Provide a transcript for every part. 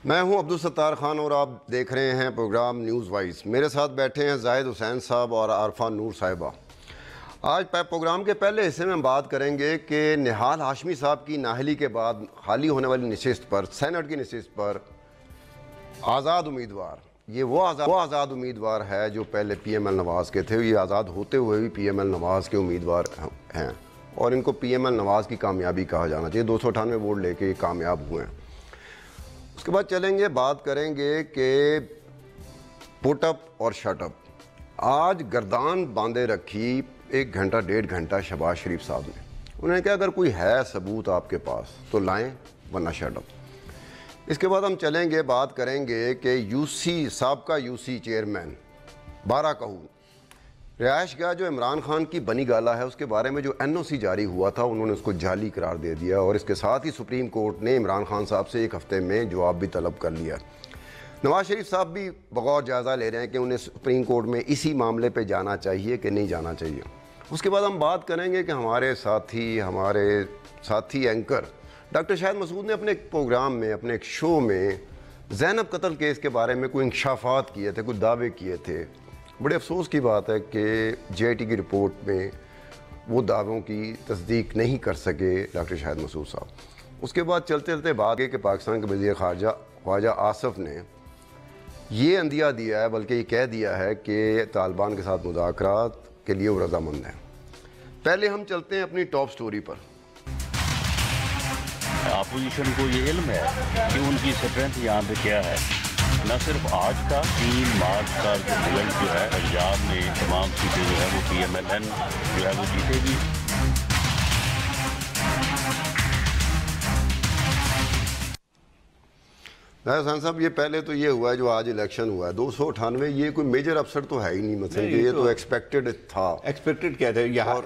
میں ہوں عبدالستار خان اور آپ دیکھ رہے ہیں پروگرام نیوز وائز۔ میرے ساتھ بیٹھے ہیں زاہد حسین صاحب اور عارفہ نور صاحبہ۔ آج پروگرام کے پہلے حصے میں ہم بات کریں گے کہ نہال ہاشمی صاحب کی نااہلی کے بعد خالی ہونے والی نشست پر، سینٹ کی نشست پر آزاد امیدوار، یہ وہ آزاد امیدوار ہے جو پہلے پی ایم ایل نواز کے تھے۔ یہ آزاد ہوتے ہوئے بھی پی ایم ایل نواز کے امیدوار ہیں اور ان کو پی ایم ایل نواز کی کامیابی کہا جانا چاہیے۔ 298 ووٹ لے کے یہ کامیاب ہوئے ہیں۔ اس کے بعد چلیں گے، بات کریں گے کہ پٹ اپ اور شٹ اپ۔ آج گردان باندھے رکھی 1 گھنٹہ 1.5 گھنٹہ شہباز شریف صاحب نے۔ انہوں نے کہا اگر کوئی ہے ثبوت آپ کے پاس تو لائیں ورنہ شٹ اپ۔ اس کے بعد ہم چلیں گے، بات کریں گے کہ سابقہ یو سی چیئرمین بارہ کہو رہائش گاہ جو عمران خان کی بنی گالہ ہے، اس کے بارے میں جو این او سی جاری ہوا تھا انہوں نے اس کو جعلی قرار دے دیا، اور اس کے ساتھ ہی سپریم کورٹ نے عمران خان صاحب سے 1 ہفتے میں جواب بھی طلب کر لیا۔ نواز شریف صاحب بھی بغور جائزہ لے رہے ہیں کہ انہیں سپریم کورٹ میں اسی معاملے پہ جانا چاہیے کہ نہیں جانا چاہیے۔ اس کے بعد ہم بات کریں گے کہ ہمارے ساتھی اینکر ڈاکٹر شاہد مسعود نے اپنے ایک پروگرام میں، اپنے ایک شو میں زینب قتل کیس کے بارے میں کوئی انکشافات کیے تھے، کوئی دعوے کیے تھے۔ بڑے افسوس کی بات ہے کہ جے آئی ٹی کی رپورٹ میں وہ دعووں کی تصدیق نہیں کر سکے ڈاکٹر شاہد مسعود صاحب۔ اس کے بعد چلتے چلتے بات کہ پاکستان کے وزیر خارجہ خواجہ آصف نے یہ عندیہ دیا ہے، بلکہ یہ کہہ دیا ہے کہ طالبان کے ساتھ مذاکرات کے لیے وہ رضامند ہیں۔ پہلے ہم چلتے ہیں اپنی ٹاپ سٹوری پر۔ اپوزیشن کو یہ علم ہے کہ ان کی اسٹرینتھ یہاں پہ کیا ہے۔ نہ صرف آج کا 3 مارچ کا جو رزلٹ جو ہے پنجاب میں تمام سیٹیں جو ہے وہ پی ایم ایل این جو ہے وہ جیتے گی۔ حسین صاحب، یہ پہلے تو یہ ہوا ہے جو آج الیکشن ہوا ہے 298، یہ کوئی میجر اپسٹ تو ہے ہی نہیں، مثلا کہ یہ تو ایکسپیکٹڈ تھا۔ ایکسپیکٹڈ کیا تھا؟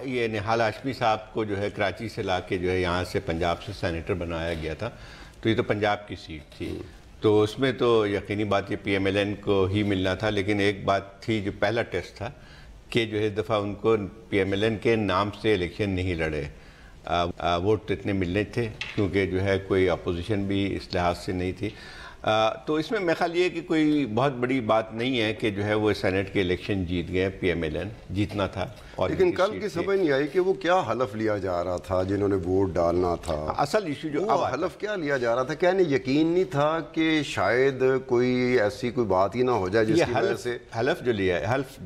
یہ نہال ہاشمی صاحب کو جو ہے کراچی سے لا کے جو ہے یہاں سے پنجاب سے سینیٹر بنایا گیا تھا، تو یہ تو پنجاب کی سیٹ تھی، تو اس میں تو یقینی بات یہ پی ایم ایل این کو ہی ملنا تھا۔ لیکن ایک بات تھی، جو پہلا ٹیسٹ تھا کہ جو ہے اس دفعہ ان کو پی ایم ایل این کے نام سے الیکشن نہیں لڑے، ووٹ تو اتنے ملنے تھے کیونکہ جو ہے کوئی اپوزیشن بھی اس لحاظ سے نہیں تھی۔ تو اس میں میرا خیال یہ ہے کہ کوئی بہت بڑی بات نہیں ہے کہ جو ہے وہ سینٹ کے الیکشن جیت گئے، پی ایم ایل این جیتنا تھا۔ لیکن کل کی سمجھ نہیں آئی کہ وہ کیا حلف لیا جا رہا تھا جنہوں نے ووٹ ڈالنا تھا۔ اصل ایشو جو حلف کیا لیا جا رہا تھا؟ کیا انہیں یقین نہیں تھا کہ شاید کوئی ایسی کوئی بات ہی نہ ہو جائے جس کی وجہ سے حلف جو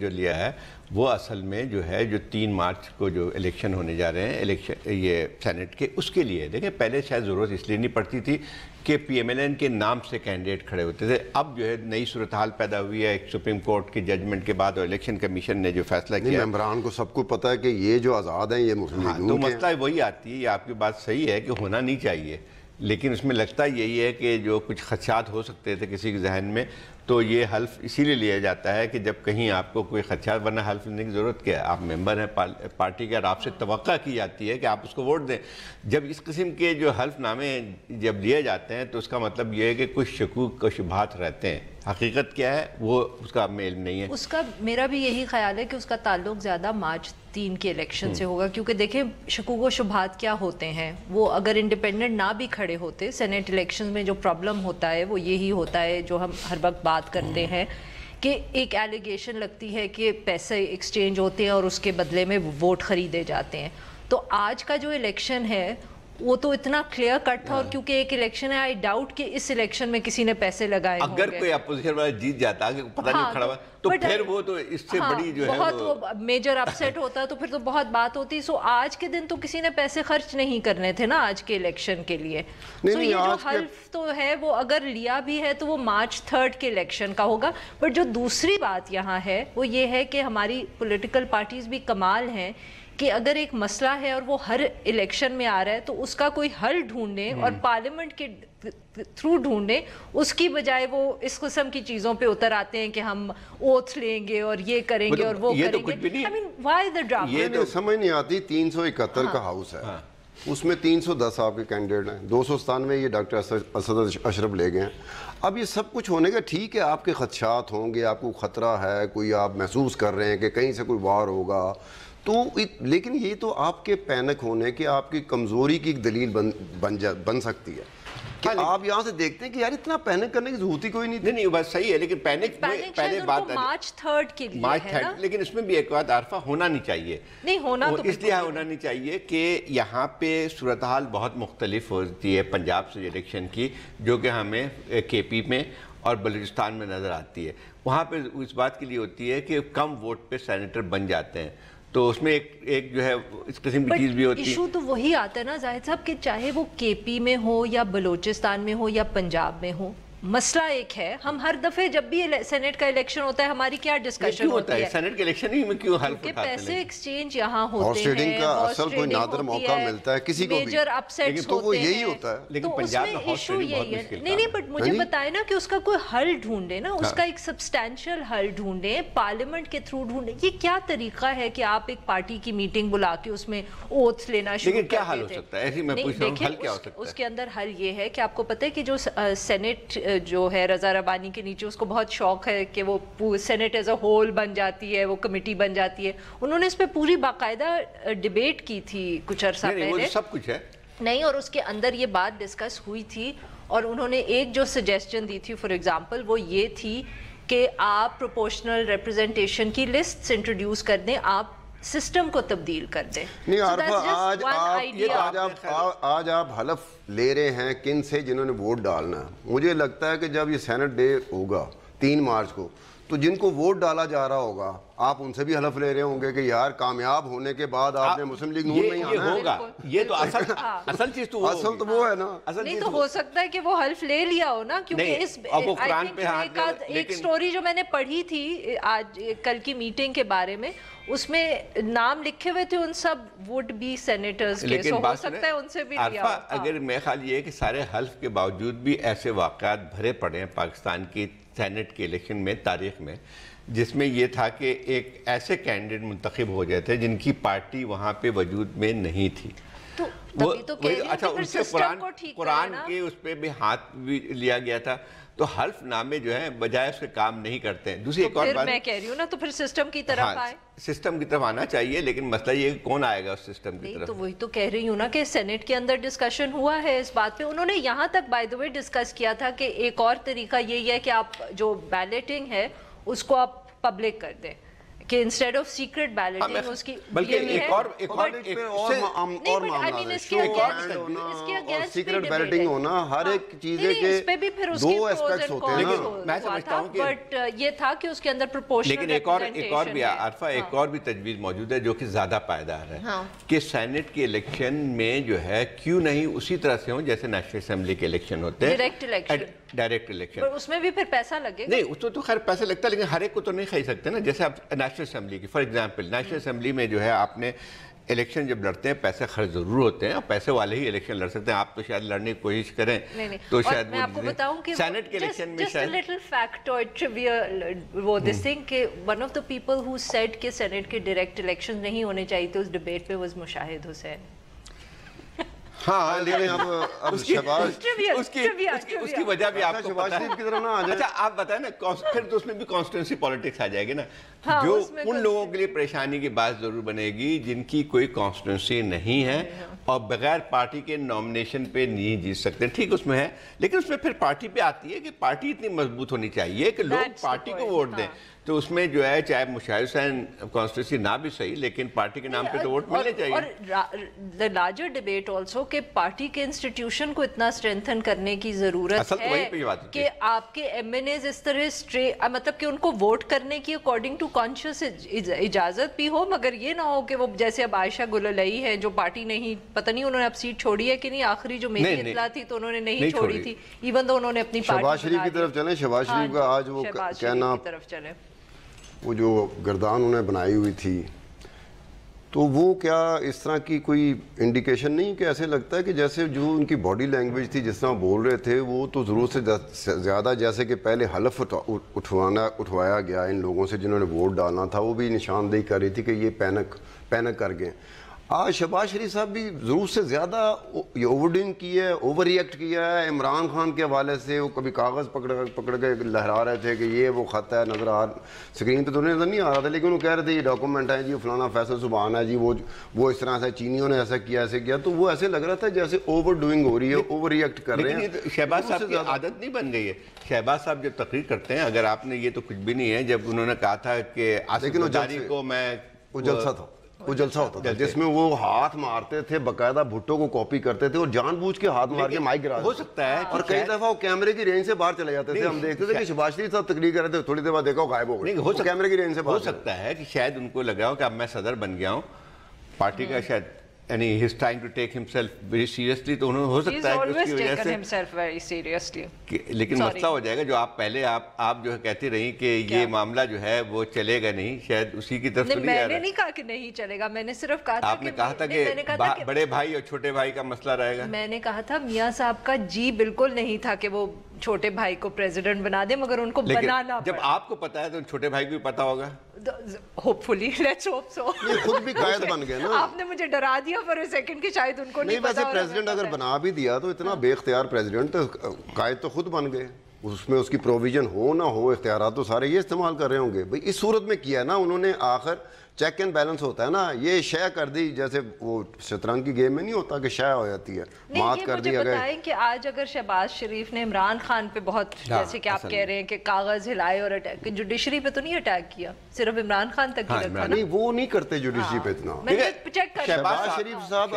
لیا ہے وہ اصل میں جو ہے جو 3 مارچ کو جو الیکشن ہونے جا رہے ہیں الیکشن یہ سینٹ کے، اس کے لیے دیکھیں پہلے شاید ضرورت اس لیے نہیں پڑتی تھی کہ پی ایم ایل این کے نام سے کینڈیڈیٹ کھڑے ہوتے تھے۔ اب جو ہے نئی صورتحال پیدا ہوئی ہے ایک سپریم کورٹ کی ججمنٹ کے بعد، اور الیکشن کمیشن نے جو فیصلہ کیا۔ عمران کو سب کو پتہ ہے کہ یہ جو آزاد ہیں یہ مسلم لیگ ہیں، تو مسئلہ وہی آتی ہے، یہ آپ کی بات صحیح ہے کہ ہونا نہیں چاہیے، لیکن اس میں لگتا یہی ہے کہ جو کچھ خدشات ہو سکتے تھے کسی کے ذہن میں، تو یہ حلف اسی لیے لیا جاتا ہے کہ جب کہیں آپ کو کوئی خدشات، ورنہ حلف لینے کی ضرورت کیا ہے؟ آپ ممبر ہیں پارٹی کے اور آپ سے توقع کی جاتی ہے کہ آپ اس کو ووٹ دیں۔ جب اس قسم کے جو حلف نامے جب لیے جاتے ہیں تو اس کا مطلب یہ ہے کہ کچھ شکوک و شبہات رہتے ہیں، حقیقت کیا ہے وہ اس کا ہمیں علم نہیں ہے۔ اس کا میرا بھی یہی خیال ہے کہ اس کا تعلق زیادہ مارچ 3 کے الیکشن سے ہوگا، کیونکہ دیکھیں شکوک و شبہات کیا ہوتے ہیں، وہ اگر انڈیپینڈنٹ نہ بھی کھڑے ہوتے، سینٹ الیکشن میں جو پرابلم ہوتا ہے وہ یہی ہوتا ہے جو ہم ہر وقت بات کرتے ہیں کہ ایک ایلیگیشن لگتی ہے کہ پیسے ایکسچینج ہوتے ہیں اور اس کے بدلے میں ووٹ خریدے جاتے ہیں۔ تو آج کا جو الیکشن ہے وہ تو اتنا کلیئر کٹ تھا، اور کیونکہ ایک الیکشن ہے، آئی ڈاؤٹ کہ اس الیکشن میں کسی نے پیسے لگائے ہوں گے۔ اگر کوئی اپوزیشن والا جیت جاتا کہ پتہ نہیں کھڑا ہوا تو پھر وہ تو اس سے بڑی جو ہے بہت میجر اپسیٹ ہوتا ہے، تو پھر تو بہت بات ہوتی۔ سو آج کے دن تو کسی نے پیسے خرچ نہیں کرنے تھے نا آج کے الیکشن کے لیے۔ سو یہ جو حلف تو ہے وہ اگر لیا بھی ہے تو وہ مارچ 3 کے الیکشن کا ہوگا۔ بٹ جو دوسری بات یہاں ہے وہ یہ ہے کہ ہماری پولیٹیکل پارٹیز بھی کمال ہیں کہ اگر ایک مسئلہ ہے اور وہ ہر الیکشن میں آ رہا ہے تو اس کا کوئی حل ڈھونڈنے اور پارلیمنٹ کے تھرو ڈھونڈنے، اس کی بجائے وہ اس قسم کی چیزوں پہ اتر آتے ہیں کہ ہم اوتھ لیں گے اور یہ کریں گے اور وہ کریں گے۔ I mean, why the drama؟ یہ تو سمجھ نہیں آتی۔ 371 کا ہاؤس ہے، اس میں 310 آپ کے کینڈیڈیٹ ہیں، 297 یہ ڈاکٹر اسد اشرف لے گئے ہیں۔ اب یہ سب کچھ ہونے کا ٹھیک ہے، آپ کے خدشات ہوں گے، آپ کو خطرہ ہے، کوئی آپ محسوس کر رہے ہیں کہ کہیں سے کوئی وار ہوگا، تو لیکن یہ تو آپ کے پینک ہونے کے، آپ کی کمزوری کی ایک دلیل بن سکتی ہے۔ کہ آپ یہاں سے دیکھتے ہیں کہ یار اتنا پینک کرنے کی ضرورت ہی کوئی نہیں تھی. نہیں بات صحیح ہے، لیکن پینک پہلے بات مارچ 3 کے لیے ہے نا، لیکن اس میں بھی ایک بات عارفہ ہونا نہیں چاہیے. نہیں ہونا تو اس لیے ہونا نہیں چاہیے کہ یہاں پہ صورتحال بہت مختلف ہوتی ہے پنجاب سے الیکشن کی، جو کہ ہمیں کے پی میں اور بلوچستان میں نظر آتی ہے. وہاں پہ اس بات کے لیے ہوتی ہے کہ کم ووٹ پہ سینیٹر بن جاتے ہیں، تو اس میں ایک جو ہے اس قسم کی چیز بھی ہوتی ہے. ایشو تو وہی آتا ہے نا زاہد صاحب کہ چاہے وہ کے پی میں ہو یا بلوچستان میں ہو یا پنجاب میں ہو، مسئلہ ایک ہے. ہم ہر دفعے جب بھی سینٹ کا الیکشن ہوتا ہے ہماری کیا ڈسکشن ہوتی ہے؟ سینٹ کے الیکشن ہی میں کیوں حلف کہ اٹھاتے ہیں؟ پیسے ایکسچینج یہاں ہوتے ٹریڈنگ ہیں، کا اصل کوئی نادر موقع ملتا ہے کسی کو بھی، میجر اپسیٹس تو وہ ہوتے یہی ہیں. ہوتا ہے. لیکن تو اس پنجاب میں میں ہارس ایشو ٹریڈنگ بہت یہی ہے. مشکل نہیں بٹ مجھے بتائیں نا کہ اس کا کوئی حل ڈھونڈے نا، اس کا ایک سبسٹینشیل حل ڈھونڈے، پارلیمنٹ کے تھرو ڈھونڈے. یہ کیا طریقہ ہے کہ آپ ایک پارٹی کی میٹنگ بلا کے اس میں اوتھ لینا شروع لیکن کیا کر حل ہو دیتے؟ سکتا ہے؟ ایسی میں پوچھ رہا ہوں حل کیا ہو سکتا ہے؟ اس کے اندر حل یہ ہے کہ آپ کو پتہ ہے کہ جو سینٹ جو ہے رضا ربانی کے نیچے، اس کو بہت شوق ہے کہ وہ سینٹ ایز اے ہول بن جاتی ہے، وہ کمیٹی بن جاتی ہے. انہوں نے اس پہ پوری باقاعدہ ڈیبیٹ کی تھی کچھ عرصہ پہلے. وہ سب کچھ ہے نہیں، اور اس کے اندر یہ بات ڈسکس ہوئی تھی، اور انہوں نے ایک جو سجیسشن دی تھی فار ایگزامپل وہ یہ تھی کہ آپ پروپورشنل ریپرزنٹیشن کی لسٹس انٹروڈیوس کر دیں، آپ سسٹم کو تبدیل کر دیں. نہیں عارفہ، آج آپ حلف لے رہے ہیں کن سے؟ جنہوں نے ووٹ ڈالنا ہے. مجھے لگتا ہے کہ جب یہ سینٹ ڈے ہوگا 3 مارچ کو، تو جن کو ووٹ ڈالا جا رہا ہوگا آپ ان سے بھی حلف لے رہے ہوں گے کہ یار کامیاب ہونے کے بعد آپ نے مسلم لیگ نون نہیں آنا ہوگا. یہ تو اصل چیز تو اصل تو وہ ہے نا. نہیں تو ہو سکتا ہے کہ وہ حلف لے لیا ہو نا، کیونکہ اس ایک سٹوری جو میں نے پڑھی تھی آج کل کی میٹنگ کے بارے میں، اس میں نام لکھے ہوئے تھے ان سب ووڈ بی سینیٹرز کے، سو ہو سکتا ہے ان سے بھی لیا ہو. اگر میرا خیال یہ ہے کہ سارے حلف کے باوجود بھی ایسے واقعات بھرے پڑے ہیں پاکستان کی سینٹ کے الیکشن میں، تاریخ میں، جس میں یہ تھا کہ ایک ایسے کینڈیڈیٹ منتخب ہو جاتے جن کی پارٹی وہاں پہ وجود میں نہیں تھی. اچھا، ان سے قرآن کے اس پہ بھی ہاتھ بھی لیا گیا تھا. تو حلف نامے جو ہیں بجائے اس کے کام نہیں کرتے ہیں. دوسری ایک اور بات میں کہہ رہی ہوں نا، تو پھر سسٹم کی طرف آئے. سسٹم کی طرف آنا چاہیے، لیکن مسئلہ یہ کہ کون آئے گا اس سسٹم کی طرف؟ تو وہی تو کہہ رہی ہوں نا کہ سینٹ کے اندر ڈسکشن ہوا ہے اس بات پہ. انہوں نے یہاں تک بائی دا وے ڈسکس کیا تھا کہ ایک اور طریقہ یہی ہے کہ آپ جو بیلٹنگ ہے اس کو آپ پبلک کر دیں، کہ انسٹیڈ آف سیکرٹ بیلٹنگ اس کی بلکہ ایک اور سیکرٹ بیلٹنگ ہونا ہر ایک چیز ہے کہ اس پہ بھی پھر اس کے 2 ایسپیکٹس ہوتے ہیں نا. میں سمجھتا ہوں کہ بٹ یہ تھا کہ اس کے اندر پروپورشنل لیکن ایک اور بھی عارفہ ایک اور بھی تجویز موجود ہے جو کہ زیادہ پائیدار ہے کہ سینٹ کے الیکشن میں جو ہے کیوں نہیں اسی طرح سے ہوں جیسے نیشنل اسمبلی کے الیکشن ہوتے ہیں، ڈائریکٹ الیکشن. اس میں بھی پھر پیسہ لگے گا. نہیں، اس تو خیر پیسہ لگتا ہے، لیکن ہر ایک کو تو نہیں خرید سکتے نا. جیسے آپ نیشنل اسمبلی کی فار ایگزامپل، نیشنل اسمبلی میں جو ہے آپ نے الیکشن جب لڑتے ہیں پیسے خرچ ضرور ہوتے ہیں، اور پیسے والے ہی الیکشن لڑ سکتے ہیں. آپ تو شاید لڑنے کی کوشش کریں تو شاید میں آپ کو بتاؤں کہ سینٹ کے الیکشن میں شاید لٹل فیکٹ اور ٹریویا وہ دس تھنگ کہ one of the people who said کہ سینٹ کے ڈائریکٹ الیکشن نہیں ہونے چاہیے تھے اس ڈیبیٹ پہ واز مشاہد حسین. ہاں، لیکن اب شہباز اس کی وجہ بھی آپ کو پتہ ہے. اچھا آپ بتائیں نا، پھر تو اس میں بھی کانسٹیٹوئنسی پالیٹکس آ جائے گی نا. جو ان لوگوں کے لیے پریشانی کی بات ضرور بنے گی جن کی کوئی کانسٹیٹوئنسی نہیں ہے اور بغیر پارٹی کے نامنیشن پہ نہیں جیت سکتے. ٹھیک اس میں ہے، لیکن اس میں پھر پارٹی پہ آتی ہے کہ پارٹی اتنی مضبوط ہونی چاہیے کہ لوگ پارٹی کو ووٹ دیں. تو اس میں جو ہے چاہے مشاہد حسین کانسٹیٹوئنسی نہ بھی صحیح، لیکن پارٹی کے نام پہ تو ووٹ ملنے چاہیے. اور the larger debate also کہ پارٹی کے انسٹیٹیوشن کو اتنا اسٹرینتھن کرنے کی ضرورت ہے کہ آپ کے ایم این ایز اس طرح مطلب کہ ان کو ووٹ کرنے کی اکارڈنگ ٹو کانشیس اجازت بھی ہو، مگر یہ نہ ہو کہ وہ جیسے اب عائشہ گلالئی ہے جو پارٹی نہیں، پتہ نہیں انہوں نے اب سیٹ چھوڑی ہے کہ نہیں، آخری جو میری اطلاع تھی تو انہوں نے نہیں چھوڑی تھی، ایون تو انہوں نے اپنی پارٹی. شہباز شریف کی طرف چلیں. شہباز شریف کا آج وہ کہنا، وہ جو گردان انہیں بنائی ہوئی تھی، تو وہ کیا اس طرح کی کوئی انڈیکیشن نہیں کہ ایسے لگتا ہے کہ جیسے جو ان کی باڈی لینگویج تھی جس طرح بول رہے تھے وہ تو ضرورت سے زیادہ جیسے کہ پہلے حلف اٹھوایا گیا ان لوگوں سے جنہوں نے ووٹ ڈالنا تھا، وہ بھی نشاندہی کر رہی تھی کہ یہ پینک کر گئے. آج شہباز شریف صاحب بھی ضرور سے زیادہ اوور ڈوئنگ کی ہے, اوور ریئیکٹ کیا ہے. عمران خان کے حوالے سے وہ کبھی کاغذ پکڑ کے لہرا رہے تھے کہ یہ وہ خط ہے, نظر اسکرین پہ تو نظر نہیں آ رہا تھا, لیکن وہ کہہ رہے تھے یہ ڈاکومنٹ ہے جی, فلانا فیصل سبحان ہے جی, وہ اس طرح سے چینیوں نے ایسا کیا, تو وہ ایسے لگ رہا تھا جیسے اوور ڈوئنگ ہو رہی ہے, اوور ریئیکٹ کر رہے ہیں. شہباز صاحب کی عادت نہیں بن گئی ہے. شہباز صاحب جب تقریر کرتے ہیں, اگر آپ نے یہ تو کچھ بھی نہیں ہے, جب انہوں نے کہا تھا کہ آصف زرداری کو میں, وہ جلسہ تھا, وہ جلسہ ہوتا تھا جس میں وہ ہاتھ مارتے تھے, باقاعدہ بھٹو کو کاپی کرتے تھے اور جان بوجھ کے ہاتھ مار کے مائک گرا ہو سکتا ہے, اور کئی دفعہ وہ کیمرے کی رینج سے باہر چلے جاتے تھے. ہم دیکھتے تھے کہ شہباز شریف صاحب تقریر کر رہے تھے, تھوڑی دیر بعد دیکھا غائب ہو گئے, کیمرے کی رینج سے باہر. ہو سکتا ہے کہ شاید ان کو لگا ہو کہ اب میں صدر بن گیا ہوں پارٹی کا, شاید یعنی he is trying to take himself very seriously, تو انہوں نے ہو سکتا ہے کہ اس کی وجہ سے, لیکن مسئلہ ہو جائے گا جو آپ پہلے آپ جو ہے کہتی رہی کہ یہ معاملہ جو ہے وہ چلے گا نہیں, شاید اسی کی طرف تو نہیں آ رہا. میں نے نہیں کہا کہ نہیں چلے گا, میں نے صرف کہا تھا, آپ نے کہا تھا کہ بڑے بھائی اور چھوٹے بھائی کا مسئلہ رہے گا. میں نے کہا تھا میاں صاحب کا جی بالکل نہیں تھا کہ وہ چھوٹے بھائی کو پریزیڈنٹ بنا دے, مگر ان کو بنانا جب آپ کو پتا ہے تو چھوٹے بھائی کو بھی پتا ہوگا. Hope fully, let's hope so. یہ خود بھی قائد بن گئے نا. آپ نے مجھے ڈرا دیا فار اے سیکنڈ کہ شاید ان کو نہیں پتا. ویسے پریزیڈنٹ اگر بنا بھی دیا تو اتنا بے اختیار پریزیڈنٹ, قائد تو خود بن گئے, اس میں اس کی پروویژن ہو نہ ہو, اختیارات تو سارے یہ استعمال کر رہے ہوں گے. بھئی اس صورت میں کیا ہے نا انہوں نے, آخر چیک اینڈ بیلنس ہوتا ہے نا, یہ شے کر دی, جیسے وہ شطرنج کی گیم میں نہیں ہوتا کہ شے ہو جاتی ہے, مات کر دی. اگر بتائیں کہ آج اگر شہباز شریف نے عمران خان پہ بہت, جیسے کہ آپ کہہ رہے ہیں کہ کاغذ ہلائے اور اٹیک, جوڈیشری پہ تو نہیں اٹیک کیا, صرف عمران خان تک ہی رکھا. نہیں وہ نہیں کرتے جوڈیشری پہ اتنا. شہباز شریف صاحب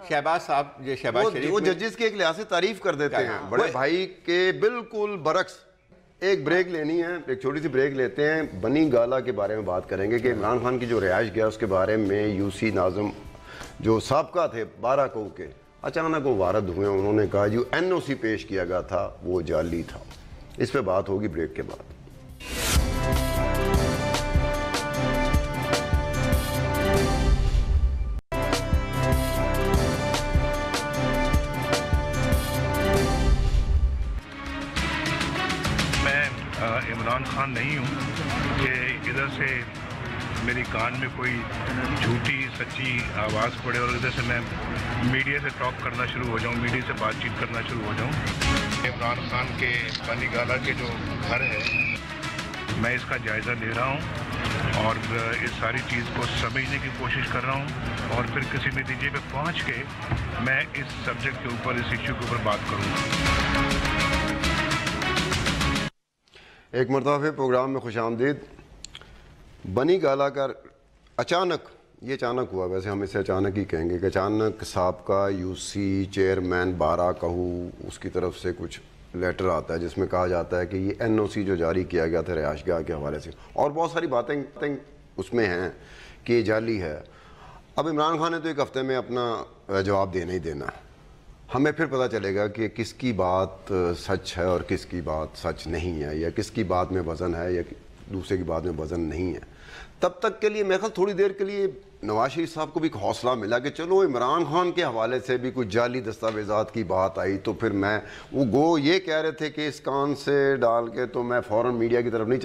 شہباز صاحب وہ ججز کے ایک لحاظ سے تعریف کر دیتے ہیں, بڑے بھائی کے بالکل برعکس. ایک بریک لینی ہے, ایک چھوٹی سی بریک لیتے ہیں. بنی گالا کے بارے میں بات کریں گے کہ عمران خان کی جو رہائش گیا اس کے بارے میں یو سی ناظم جو سابقہ تھے 12 کو کے اچانک وہ وارد ہوئے, انہوں نے کہا جو این او سی پیش کیا گیا تھا وہ جعلی تھا. اس پہ بات ہوگی بریک کے بعد. عمران خان نہیں ہوں کہ ادھر سے میری کان میں کوئی جھوٹی سچی آواز پڑے اور ادھر سے میں میڈیا سے ٹاک کرنا شروع ہو جاؤں, میڈیا سے بات چیت کرنا شروع ہو جاؤں. عمران خان کے بنی گالا کے جو گھر ہے, میں اس کا جائزہ لے رہا ہوں اور اس ساری چیز کو سمجھنے کی کوشش کر رہا ہوں, اور پھر کسی نتیجے پہ پہنچ کے میں اس سبجیکٹ کے اوپر, اس ایشو کے اوپر بات کروں گا. ایک مرتبہ پروگرام میں خوش آمدید. بنی گالا کا اچانک, یہ اچانک ہوا, ویسے ہم اسے اچانک ہی کہیں گے کہ اچانک سابقہ یو سی چیئرمین 12 کہو اس کی طرف سے کچھ لیٹر آتا ہے جس میں کہا جاتا ہے کہ یہ این او سی جو جاری کیا گیا تھا رہائش گاہ کے حوالے سے, اور بہت ساری باتیں اس میں ہیں کہ یہ جعلی ہے. اب عمران خان نے تو ایک ہفتے میں اپنا جواب دینا ہی دینا. ہمیں پھر پتہ چلے گا کہ کس کی بات سچ ہے اور کس کی بات سچ نہیں ہے, یا کس کی بات میں وزن ہے یا دوسرے کی بات میں وزن نہیں ہے. تب تک کے لیے میرے خیال تھوڑی دیر کے لیے نواز شریف صاحب کو بھی حوصلہ ملا کہ چلو عمران خان کے حوالے سے بھی کوئی جعلی دستاویزات کی بات آئی تو پھر میں وہ یہ کہہ رہے تھے کہ اس کان سے ڈال کے تو میں فوراً میڈیا کی طرف نہیں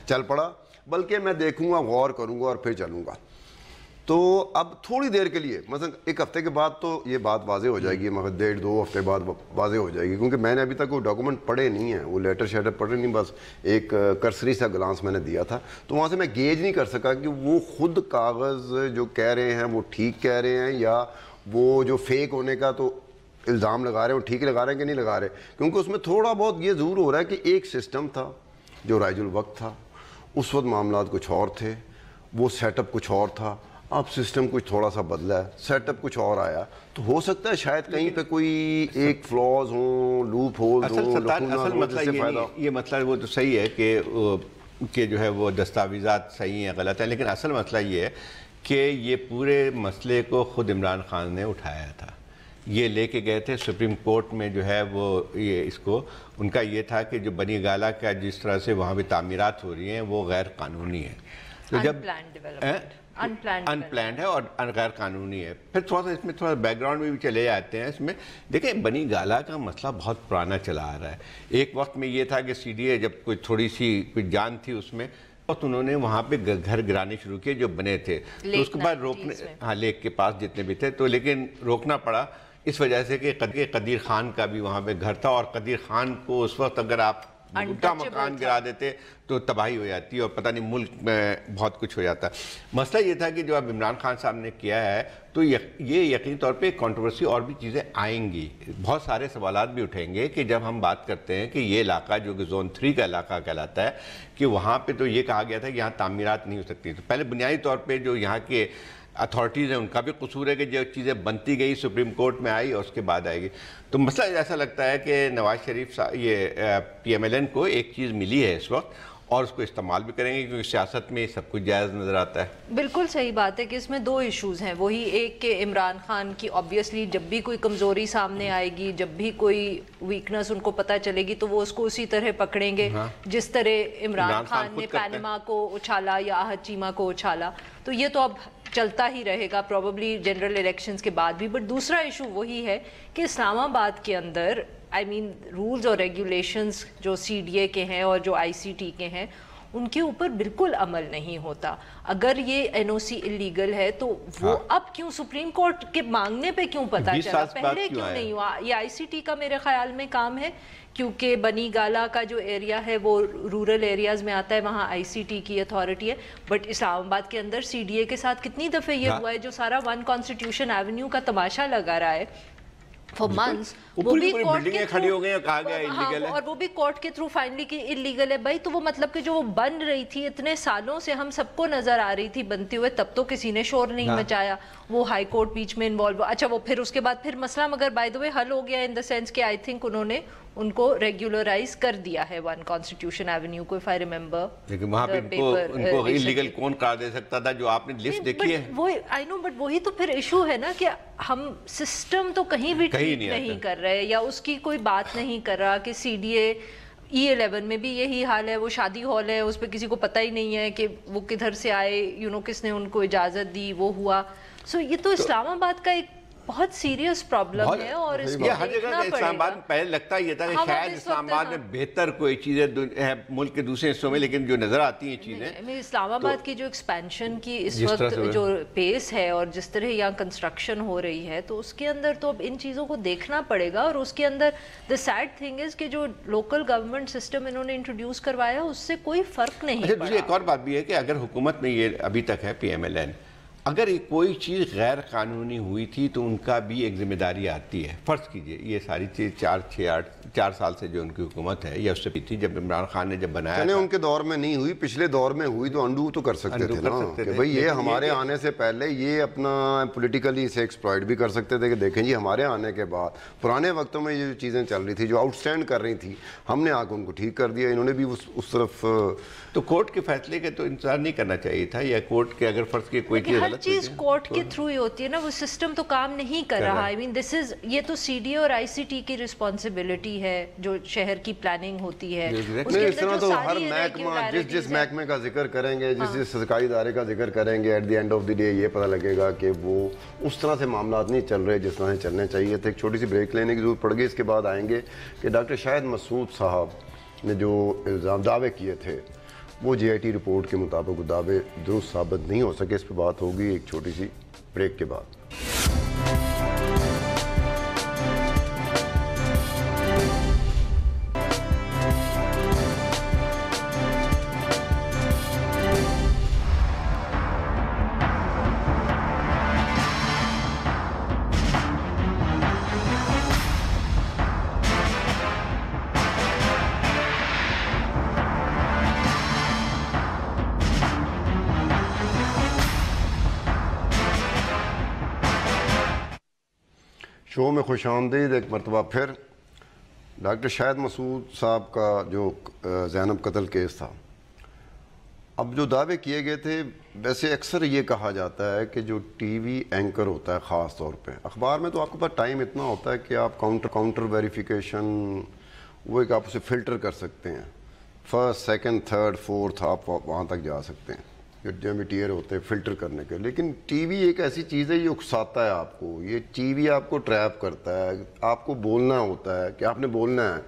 چل پڑا, بلکہ میں دیکھوں گا, غور کروں گا اور پھر چلوں گا. تو اب تھوڑی دیر کے لیے, مثلا ایک ہفتے کے بعد تو یہ بات واضح ہو جائے گی, مگر 1.5-2 ہفتے بعد واضح ہو جائے گی, کیونکہ میں نے ابھی تک وہ ڈاکومنٹ پڑھے نہیں ہیں, وہ لیٹر شیٹر پڑھے نہیں, بس ایک کرسری سا گلانس میں نے دیا تھا. تو وہاں سے میں گیج نہیں کر سکا کہ وہ خود کاغذ جو کہہ رہے ہیں وہ ٹھیک کہہ رہے ہیں یا وہ جو فیک ہونے کا تو الزام لگا رہے ہیں وہ ٹھیک لگا رہے ہیں کہ نہیں لگا رہے. کیونکہ اس میں تھوڑا بہت یہ ضرور ہو رہا ہے کہ ایک سسٹم تھا جو رائج الوقت تھا, اس وقت معاملات کچھ اور تھے, وہ سیٹ اپ کچھ اور تھا, اب سسٹم کچھ تھوڑا سا بدلا ہے, سیٹ اپ کچھ اور آیا. تو ہو سکتا ہے شاید کہیں پہ کوئی ایک فلاز ہوں, لوپ ہولز ہوں, اصل مسئلہ یہ مسئلہ وہ تو صحیح ہے کہ جو ہے وہ دستاویزات صحیح ہیں غلط ہیں, لیکن اصل مسئلہ یہ ہے کہ یہ پورے مسئلے کو خود عمران خان نے اٹھایا تھا. یہ لے کے گئے تھے سپریم کورٹ میں, جو ہے وہ یہ اس کو ان کا یہ تھا کہ جو بنی گالا کا جس طرح سے وہاں پہ تعمیرات ہو رہی ہیں وہ غیر قانونی ہے, تو جب انپلانڈ ہے اور غیر قانونی ہے. پھر تھوڑا سا اس میں تھوڑا بیک گراؤنڈ میں بھی چلے جاتے ہیں. اس میں دیکھیں بنی گالا کا مسئلہ بہت پرانا چلا آ رہا ہے. ایک وقت میں یہ تھا کہ سی ڈی اے جب کوئی تھوڑی سی کوئی جان تھی اس میں, وقت انہوں نے وہاں پہ گھر گرانے شروع کیے جو بنے تھے، تو اس کے بعد روکنے، ہاں لیک کے پاس جتنے بھی تھے، تو لیکن روکنا پڑا اس وجہ سے کہ قدیر خان کا بھی وہاں پہ گھر تھا، اور قدیر خان کو اس وقت اگر آپ اٹھا مکان گرا دیتے تو تباہی ہو جاتی اور پتہ نہیں ملک میں بہت کچھ ہو جاتا۔ مسئلہ یہ تھا کہ جو اب عمران خان صاحب نے کیا ہے تو یہ یقینی طور پہ کنٹروورسی اور بھی چیزیں آئیں گی، بہت سارے سوالات بھی اٹھیں گے کہ جب ہم بات کرتے ہیں کہ یہ علاقہ جو کہ زون 3 کا علاقہ کہلاتا ہے کہ وہاں پہ تو یہ کہا گیا تھا کہ یہاں تعمیرات نہیں ہو سکتی، تو پہلے بنیادی طور پہ جو یہاں کے اتھارٹیز ہیں ان کا بھی قصور ہے کہ جو چیزیں بنتی گئی سپریم کورٹ میں آئی اور اس کے بعد آئے گی۔ تو مسئلہ ایسا لگتا ہے کہ نواز شریف یہ PMLN کو ایک چیز ملی ہے اس وقت اور اس کو استعمال بھی کریں گے کیونکہ سیاست میں سب کچھ جائز نظر آتا ہے۔ بالکل صحیح بات ہے کہ اس میں دو ایشوز ہیں، وہی ایک کہ عمران خان کی آبویسلی جب بھی کوئی کمزوری سامنے آئے گی، جب بھی کوئی ویکنس ان کو پتہ چلے گی تو وہ اس کو اسی طرح پکڑیں گے جس طرح عمران خان نے پینما کو اچھالا یا آہد چیمہ کو اچھالا، تو یہ تو اب چلتا ہی رہے گا پروبیبلی جنرل الیکشنز کے بعد بھی۔ بٹ دوسرا ایشو وہی ہے کہ اسلام آباد کے اندر رولز اور ریگولیشنز جو CDA کے ہیں اور جو ICT کے ہیں ان کے اوپر بالکل عمل نہیں ہوتا۔ اگر یہ NOC اللیگل ہے تو وہ اب کیوں سپریم کورٹ کے مانگنے پہ کیوں پتہ چلا، پہلے کیوں نہیں ہوا؟ یہ ICT کا میرے خیال میں کام ہے کیونکہ بنی گالا کا جو ایریا ہے وہ رورل ایریاز میں آتا ہے، وہاں ICT کی اتھارٹی ہے، بٹ اسلام آباد کے اندر CDA کے ساتھ کتنی دفعہ یہ ہوا ہے جو سارا ون کانسٹیٹیوشن ایونیو کا تماشا لگا رہا ہے فور منتھس، وہ بھی کورٹ کے کھڑی ہو گئی اور کہا گیا تھرو، اور وہ بھی کورٹ کے تھرو فائنلی کہ اللیگل ہے۔ بھائی تو وہ مطلب کہ جو وہ بن رہی تھی اتنے سالوں سے ہم سب کو نظر آ رہی تھی بنتے ہوئے، تب تو کسی نے شور نہیں مچایا، وہ ہائی کورٹ بیچ میں انوالو، اچھا وہ پھر اس کے بعد پھر مسئلہ مگر بائی دا وے حل ہو گیا ان دا سینس کہ آئی تھنک انہوں نے ان کو ریگولرائز کر دیا ہے ون کانسٹیٹیوشن ایونیو کو، if I remember۔ لیکن وہاں پہ ان کو اللیگل کون قرار دے سکتا تھا؟ جو آپ نے لسٹ دیکھی ہے وہ آئی نو، بٹ وہی تو پھر ایشو ہے نا کہ ہم سسٹم تو کہیں بھی ٹھیک نہیں کر رہے یا اس کی کوئی بات نہیں کر رہا کہ CDA E11 میں بھی یہی حال ہے، وہ شادی ہال ہے اس پہ کسی کو پتہ ہی نہیں ہے کہ وہ کدھر سے آئے، کس نے ان کو اجازت دی، وہ ہوا۔ سو یہ تو اسلام آباد کا ایک بہت سیریس پرابلم ہے اور اس کو ہر جگہ اسلام آباد میں پہلے لگتا یہ تھا کہ شاید اسلام آباد میں بہتر کوئی چیزیں ہیں ملک کے دوسرے حصوں میں، لیکن جو نظر آتی ہیں چیزیں اسلام آباد کی جو ایکسپینشن کی اس وقت جو پیس ہے اور جس طرح یہاں کنسٹرکشن ہو رہی ہے تو اس کے اندر تو اب ان چیزوں کو دیکھنا پڑے گا، اور اس کے اندر دا سیڈ تھنگ از کہ جو لوکل گورنمنٹ سسٹم انہوں نے انٹروڈیوس کروایا اس سے کوئی فرق نہیں پڑا۔ ایک اور بات بھی ہے کہ اگر حکومت میں یہ ابھی تک ہے PMLN، اگر کوئی چیز غیر قانونی ہوئی تھی تو ان کا بھی ایک ذمہ داری آتی ہے۔ فرض کیجئے یہ ساری چیز 4 سال سے جو ان کی حکومت ہے یا اس سے بھی تھی جب عمران خان نے جب بنایا تھا، ان کے دور میں نہیں ہوئی، پچھلے دور میں ہوئی تو انڈو تو کر سکتے تھے نا کہ بھئی یہ ہمارے آنے سے پہلے یہ اپنا پولیٹیکلی اسے ایکسپلائٹ بھی کر سکتے تھے کہ دیکھیں جی ہمارے آنے کے بعد پرانے وقتوں میں یہ جو چیزیں چل رہی تھی جو آؤٹ سٹینڈ کر رہی تھی ہم نے آ کے ان کو ٹھیک کر دیا، انہوں نے بھی اس طرف۔ تو کورٹ کے فیصلے کے تو انتظار نہیں کرنا چاہیے تھا، یا کورٹ کے اگر فرض کی کوئی چیز غلط ہر چیز کورٹ کے تھرو ہی ہوتی ہے نا، وہ سسٹم تو کام نہیں کر رہا۔ یہ تو CDA اور ICT کی رسپانسبلٹی ہے جو شہر کی پلاننگ ہوتی ہے، اس طرح تو ہر محکمہ جس محکمے کا ذکر کریں گے، جس سرکاری ادارے کا ذکر کریں گے، at the end of the day یہ پتہ لگے گا کہ وہ اس طرح سے معاملات نہیں چل رہے جس طرح سے چلنے چاہیے تھے۔ ایک چھوٹی سی بریک لینے کی ضرورت پڑ گئی، اس کے بعد آئیں گے کہ ڈاکٹر شاہد مسعود صاحب نے جو الزام دعوے کیے تھے وہ GIT رپورٹ کے مطابق وہ دعوے درست ثابت نہیں ہو سکے۔ اس پہ بات ہوگی ایک چھوٹی سی بریک کے بعد۔ شو میں خوش آمدید ایک مرتبہ پھر۔ ڈاکٹر شاہد مسعود صاحب کا جو زینب قتل کیس تھا، اب جو دعوے کیے گئے تھے، ویسے اکثر یہ کہا جاتا ہے کہ جو ٹی وی اینکر ہوتا ہے خاص طور پہ، اخبار میں تو آپ کے پاس ٹائم اتنا ہوتا ہے کہ آپ کاؤنٹر ویریفیکیشن وہ ایک آپ اسے فلٹر کر سکتے ہیں، فرسٹ سیکنڈ تھرڈ فورتھ آپ وہاں تک جا سکتے ہیں جو بھی ٹیئر ہوتے ہیں فلٹر کرنے کے۔ لیکن ٹی وی ایک ایسی چیز ہے یہ اکساتا ہے آپ کو، یہ ٹی وی آپ کو ٹریپ کرتا ہے، آپ کو بولنا ہوتا ہے کہ آپ نے بولنا ہے،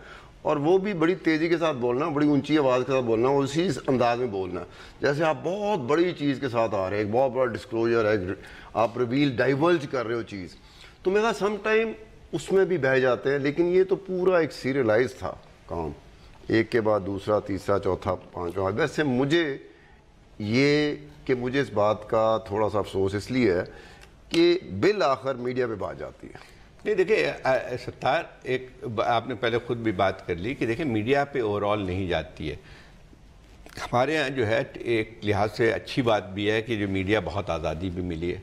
اور وہ بھی بڑی تیزی کے ساتھ بولنا, بڑی اونچی آواز کے ساتھ بولنا, اسی انداز میں بولنا. جیسے آپ بہت بڑی چیز کے ساتھ آ رہے ہیں, ایک بہت بڑا ڈسکلوجر ہے, آپ ریویل ڈائیورج کر رہے ہو چیز, تو میرا سم ٹائم اس میں بھی بہہ جاتے ہیں. لیکن یہ تو پورا ایک سیریلائز تھا کام, ایک کے بعد دوسرا, تیسرا, چوتھا, پانچواں. ویسے مجھے یہ کہ مجھے اس بات کا تھوڑا سا افسوس اس لیے ہے کہ بالآخر میڈیا پہ بات جاتی ہے. نہیں دیکھیں ستار, ایک آپ نے پہلے خود بھی بات کر لی کہ دیکھیں میڈیا پہ اوور آل نہیں جاتی ہے. ہمارے ہاں جو ہے ایک لحاظ سے اچھی بات بھی ہے کہ جو میڈیا بہت آزادی بھی ملی ہے,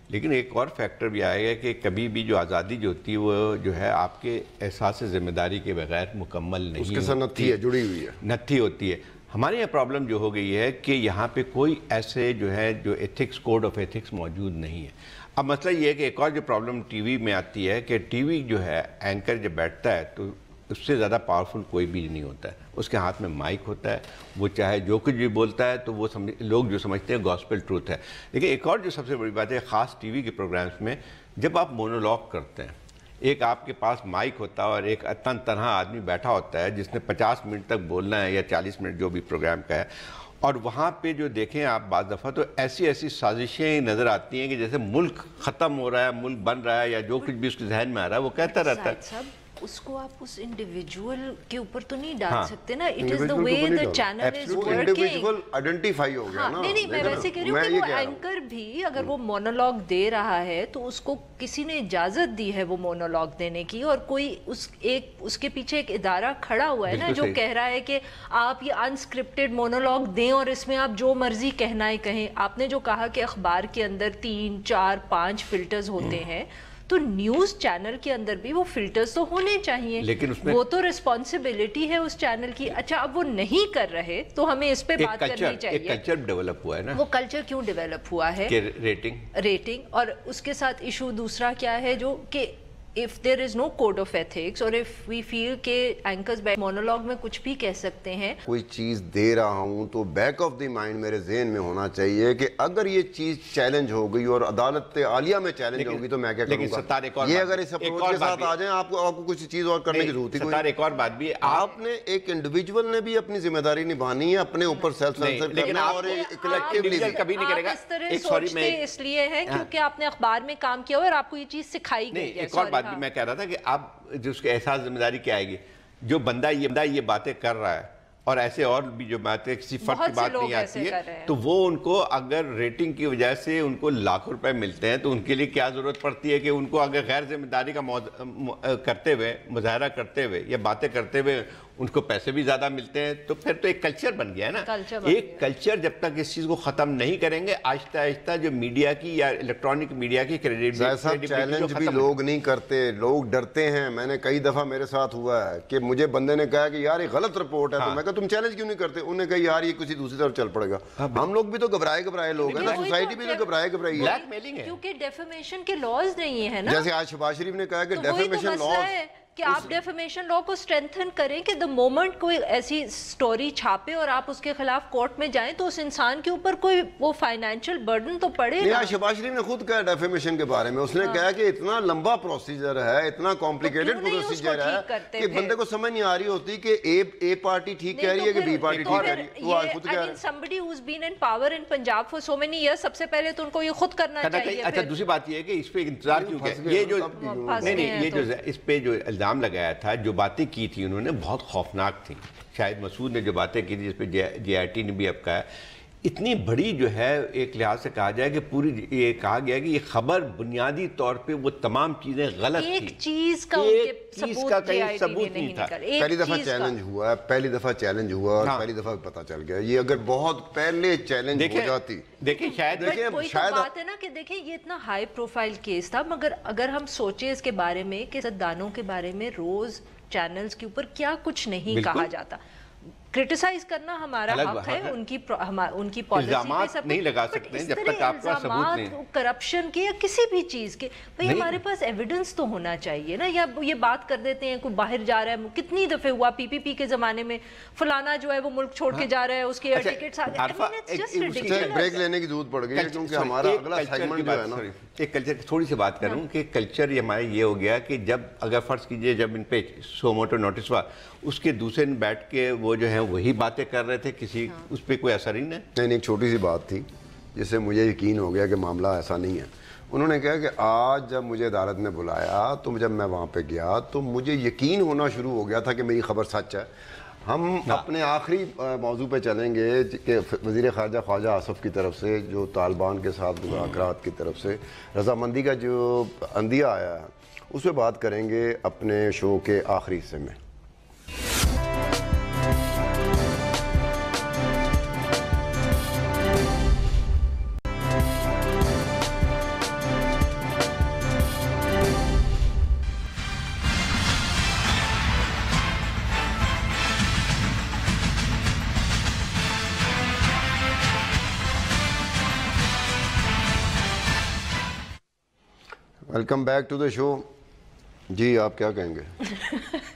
لیکن ایک اور فیکٹر بھی آئے گا کہ کبھی بھی جو آزادی جو ہوتی ہے وہ جو ہے آپ کے احساس ذمہ داری کے بغیر مکمل نہیں ہوتی, اس کے ساتھ نتھی ہے, جڑی ہوئی ہے, نتھی ہوتی ہے. ہمارے یہاں پرابلم جو ہو گئی ہے کہ یہاں پہ کوئی ایسے جو ہے جو ایتھکس, کوڈ آف ایتھکس موجود نہیں ہے. اب مسئلہ یہ ہے کہ ایک اور جو پرابلم ٹی وی میں آتی ہے کہ ٹی وی جو ہے اینکر جب بیٹھتا ہے تو اس سے زیادہ پاورفل کوئی بھی نہیں ہوتا ہے. اس کے ہاتھ میں مائک ہوتا ہے, وہ چاہے جو کچھ بھی بولتا ہے تو وہ لوگ جو سمجھتے ہیں گاسپل ٹروتھ ہے. لیکن ایک اور جو سب سے بڑی بات ہے خاص ٹی وی کے پروگرامز میں, جب آپ مونولوگ کرتے ہیں, ایک آپ کے پاس مائک ہوتا ہے اور ایک تنہا آدمی بیٹھا ہوتا ہے جس نے 50 منٹ تک بولنا ہے یا 40 منٹ جو بھی پروگرام کا ہے, اور وہاں پہ جو دیکھیں آپ بعض دفعہ تو ایسی سازشیں نظر آتی ہیں کہ جیسے ملک ختم ہو رہا ہے, ملک بن رہا ہے, یا جو کچھ بھی اس کے ذہن میں آ رہا ہے وہ کہتا رہتا ہے. اس کو آپ اس انڈیویجول کے اوپر تو نہیں ڈال سکتے نا. It is the way the channel is working. Individual identify ہو گیا نا. نہیں, میں ویسے کہہ رہی ہوں کہ وہ اینکر بھی اگر وہ مونولوگ دے رہا ہے تو اس کو کسی نے اجازت دی ہے وہ مونولوگ دینے کی, اور کوئی اس کے پیچھے ایک ادارہ کھڑا ہوا ہے نا جو کہہ رہا ہے کہ آپ یہ انسکرپٹڈ مونولوگ دیں اور اس میں آپ جو مرضی کہنا ہے کہیں. آپ نے جو کہا کہ اخبار کے اندر 3, 4, 5 فلٹرز ہوتے ہیں, تو نیوز چینل کے اندر بھی وہ فلٹرز تو ہونے چاہیے, لیکن وہ تو ریسپانسبلٹی ہے اس چینل کی. اچھا, اب وہ نہیں کر رہے تو ہمیں اس پہ بات کرنی چاہیے. ایک کلچر ڈیولپ ہوا ہے نا. وہ کلچر کیوں ڈیولپ ہوا ہے؟ ریٹنگ. اور اس کے ساتھ ایشو دوسرا کیا ہے جو کہ if there is no code of ethics, اور if we feel کہ اینکرز مونولوگ میں کچھ بھی کہہ سکتے ہیں, کوئی چیز دے رہا ہوں تو بیک آف دی مائنڈ میرے ذہن میں ہونا چاہیے کہ اگر یہ چیز چیلنج ہو گئی اور عدالت عالیہ میں چیلنج ہوگی تو میں کیا کروں گا. یہ اگر اس اپروچ کے ساتھ آ جائیں, آپ کو کچھ چیز اور کرنے کی ضرورت ہے. ایک اور بات بھی, آپ نے ایک انڈیویجول نے بھی اپنی ذمہ داری نبھانی ہے, اپنے اوپر سیلف سینسر کرنا, اور کلیکٹیولی کبھی نہیں کرے گا. اس طرح سوچتے اس لیے ہے کیونکہ آپ نے اخبار میں کام کیا ہوا اور آپ کو یہ چیز سکھائی گئی ہے. ایک اور بات بھی میں کہہ رہا تھا کہ اب جو اس کے احساس ذمہ داری کیا آئے گی, جو بندہ یہ باتیں کر رہا ہے, اور ایسے اور بھی جو باتیں کسی فرد کی بات نہیں آتی ہے, تو وہ ان کو اگر ریٹنگ کی وجہ سے ان کو لاکھوں روپے ملتے ہیں تو ان کے لیے کیا ضرورت پڑتی ہے کہ ان کو اگر غیر ذمہ داری کا کرتے ہوئے, مظاہرہ کرتے ہوئے یا باتیں کرتے ہوئے ان کو پیسے بھی زیادہ ملتے ہیں, تو پھر تو ایک کلچر بن گیا ہے نا. ایک کلچر جب تک اس چیز کو ختم نہیں کریں گے, آہستہ آہستہ جو میڈیا کی یا الیکٹرانک میڈیا کی کریڈیبلٹی چیلنج بھی لوگ نہیں کرتے, لوگ ڈرتے ہیں. میں نے کئی دفعہ میرے ساتھ ہوا ہے کہ مجھے بندے نے کہا کہ یار یہ غلط رپورٹ ہے, تو میں کہا تم چیلنج کیوں نہیں کرتے؟ انہوں نے کہا یار یہ کسی دوسری طرف چل پڑے گا. ہم لوگ بھی تو گھبرائے لوگ ہیں نا, سوسائٹی بھی تو گھبرائی ہے, کیونکہ ڈیفیمیشن کے لاز نہیں ہیں نا. جیسے آج شہباز شریف نے کہا کہ ڈیفیمیشن لاز, کہ آپ ڈیفیمیشن لا کو اسٹرینتھن کریں کہ دا مومنٹ کوئی ایسی سٹوری چھاپے اور آپ اس کے خلاف کورٹ میں جائیں تو اس انسان کے اوپر کوئی وہ فائنینشیل برڈن تو پڑے نا. شہباز شریف نے خود کہا ڈیفیمیشن کے بارے میں, اس نے کہا کہ اتنا لمبا پروسیجر ہے, اتنا کمپلیکیٹڈ پروسیجر ہے کہ بندے کو سمجھ نہیں آ رہی ہوتی کہ اے پارٹی ٹھیک کہہ رہی ہے کہ بی پارٹی ٹھیک کہہ رہی ہے. وہ خود کہہ رہا ہے somebody who's been in power in Punjab for so many years, سب سے پہلے تو ان کو یہ خود کرنا چاہیے. اچھا, دوسری بات یہ ہے کہ اس پہ انتظار کیوں کہ یہ جو نہیں, یہ جو اس پہ جو الزام لگایا تھا, جو باتیں کی تھی انہوں نے بہت خوفناک تھی. شاہد مسعود نے جو باتیں کی تھی, جس پہ جے آئی ٹی نے بھی اب کہا, اتنی بڑی جو ہے ایک لحاظ سے کہا جائے کہ پوری یہ کہا گیا کہ یہ خبر بنیادی طور پہ وہ تمام چیزیں غلط تھی. ایک چیز کا کہیں ثبوت نہیں تھا. پہلی دفعہ چیلنج ہوا, اور پہلی دفعہ پتہ چل گیا. یہ اگر بہت پہلے چیلنج ہو جاتی, دیکھیں شاید بات ہے نا کہ دیکھیں یہ اتنا ہائی پروفائل کیس تھا, مگر اگر ہم سوچیں اس کے بارے میں کہ سیاستدانوں کے بارے میں روز چینلز کے اوپر کیا کچھ نہیں کہا جاتا. کرٹیسائز کرنا ہمارا حق ہے, ان کی پالیسی پہ سب نہیں لگا سکتے جب تک آپ کا ثبوت نہیں, کرپشن کے یا کسی بھی چیز کے. بھئی ہمارے پاس ایویڈنس تو ہونا چاہیے نا, یا یہ بات کر دیتے ہیں کوئی باہر جا رہا ہے, کتنی دفعے ہوا پی پی پی کے زمانے میں فلانا جو ہے وہ ملک چھوڑ کے جا رہا ہے, اس کے ایئر ٹکٹس آ گئے. بریک لینے کی ضرورت پڑ گئی ہے کیونکہ ہمارا اگلا سیگمنٹ جو ہے نا, ایک کلچر کی تھوڑی سی بات کروں کہ کلچر ہمارا یہ ہو گیا کہ جب اگر فرض کیجئے جب ان پہ سو موٹو نوٹس ہوا, اس کے دوسرے دن بیٹھ کے وہ جو ہیں وہی باتیں کر رہے تھے, کسی اس پہ کوئی اثر ہی نہیں. ایک چھوٹی سی بات تھی جس سے مجھے یقین ہو گیا کہ معاملہ ایسا نہیں ہے. انہوں نے کہا کہ آج جب مجھے عدالت نے بلایا تو جب میں وہاں پہ گیا تو مجھے یقین ہونا شروع ہو گیا تھا کہ میری خبر سچ ہے. ہم اپنے آخری موضوع پہ چلیں گے کہ وزیر خارجہ خواجہ آصف کی طرف سے جو طالبان کے ساتھ مذاکرات کی طرف سے رضامندی کا جو عندیہ آیا ہے اس پہ بات کریں گے اپنے شو کے آخری حصے میں. ویلکم بیک ٹو دا شو. جی آپ کیا کہیں گے؟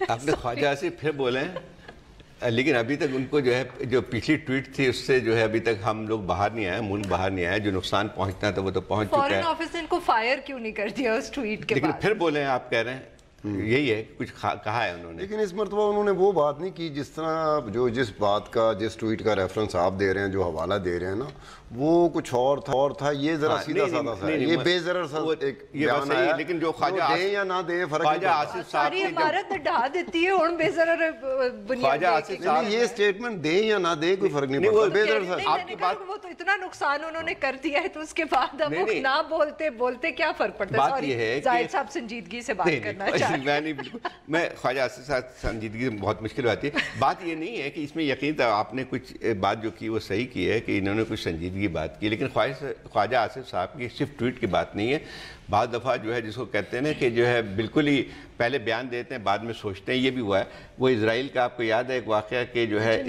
آپ نے خواجہ سے پھر بولے ہیں, لیکن ابھی تک ان کو جو ہے جو پچھلی ٹویٹ تھی اس سے جو ہے ابھی تک ہم لوگ باہر نہیں آئے, ملک باہر نہیں آئے. جو نقصان پہنچنا تھا وہ تو پہنچ چکا ہے. فارن آفس نے ان کو فائر کیوں نہیں کر دیا اس ٹویٹ کے بعد؟ لیکن پھر بولے ہیں, آپ کہہ رہے ہیں یہی ہے, کچھ کہا ہے انہوں نے. لیکن اس مرتبہ انہوں نے وہ بات نہیں کی جس طرح جس بات کا جس ٹویٹ کا ریفرنس آپ دے رہے ہیں, جو حوالہ دے رہے ہیں نا, وہ کچھ اور تھا. یہ ذرا سیدھا سادہ سا ہے, یہ بے ضرر سا ایک بیان ہے. لیکن جو خواجہ دیں یا نہ دیں فرق خواجہ آصف صاحب ساری عمارت ڈھا دیتی ہے اور بے ضرر خواجہ آصف صاحب یہ سٹیٹمنٹ دیں یا نہ دیں کوئی فرق نہیں پڑتا, بے ضرر سا. آپ کی بات وہ تو اتنا نقصان انہوں نے کر دیا ہے تو اس کے بعد اب وہ نہ بولتے کیا فرق پڑتا ہے. بات یہ ہے زاہد صاحب سنجیدگی سے بات کرنا چاہتے ہیں. میں خواجہ آصف صاحب سنجیدگی بہت مشکل ہوتی ہے. بات یہ نہیں ہے کہ اس میں یقین تھا آپ نے کچھ بات جو کی وہ صحیح کی ہے کہ انہوں نے کچھ سنجیدگی بات کی, لیکن خواجہ آصف صاحب کی صرف ٹویٹ کی بات نہیں ہے. بعض دفعہ جو ہے جس کو کہتے ہیں نا کہ جو ہے بالکل ہی پہلے بیان دیتے ہیں بعد میں سوچتے ہیں, یہ بھی ہوا ہے. وہ اسرائیل کا آپ کو یاد ہے ایک واقعہ کہ جو ہے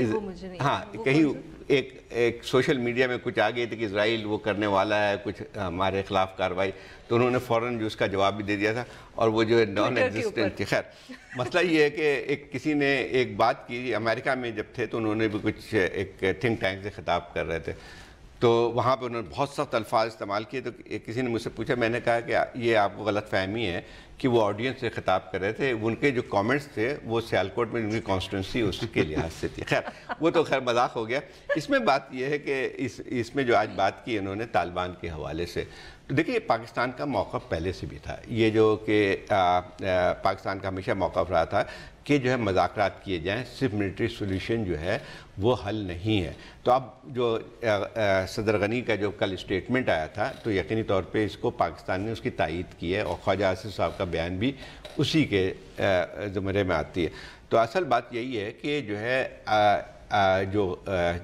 ہاں کہیں ایک سوشل میڈیا میں کچھ آ گئی تھی کہ اسرائیل وہ کرنے والا ہے کچھ ہمارے خلاف کارروائی, تو انہوں نے فوراً جو اس کا جواب بھی دے دیا تھا اور وہ جو ہے نان ایگزسٹنٹ تھی. خیر مسئلہ یہ ہے کہ کسی نے ایک بات کی, امریکہ میں جب تھے تو انہوں نے بھی کچھ ایک تھنک ٹینک سے خطاب کر رہے تھے, تو وہاں پہ انہوں نے بہت سخت الفاظ استعمال کیے. تو کسی نے مجھ سے پوچھا, میں نے کہا کہ یہ آپ کو غلط فہمی ہے کہ وہ آڈینس سے خطاب کر رہے تھے. ان کے جو کامنٹس تھے وہ سیالکوٹ میں ان کی کانسٹیٹنسی اس کے لحاظ سے تھی. خیر وہ تو خیر مذاق ہو گیا. اس میں بات یہ ہے کہ اس میں جو آج بات کی انہوں نے طالبان کے حوالے سے, تو دیکھیے پاکستان کا موقف پہلے سے بھی تھا یہ جو کہ پاکستان کا ہمیشہ موقف رہا تھا کہ جو ہے مذاکرات کیے جائیں, صرف ملٹری سولوشن جو ہے وہ حل نہیں ہے. تو اب جو صدر غنی کا جو کل اسٹیٹمنٹ آیا تھا تو یقینی طور پہ اس کو پاکستان نے اس کی تائید کی ہے, اور خواجہ آصف صاحب کا بیان بھی اسی کے زمرے میں آتی ہے. تو اصل بات یہی ہے کہ جو ہے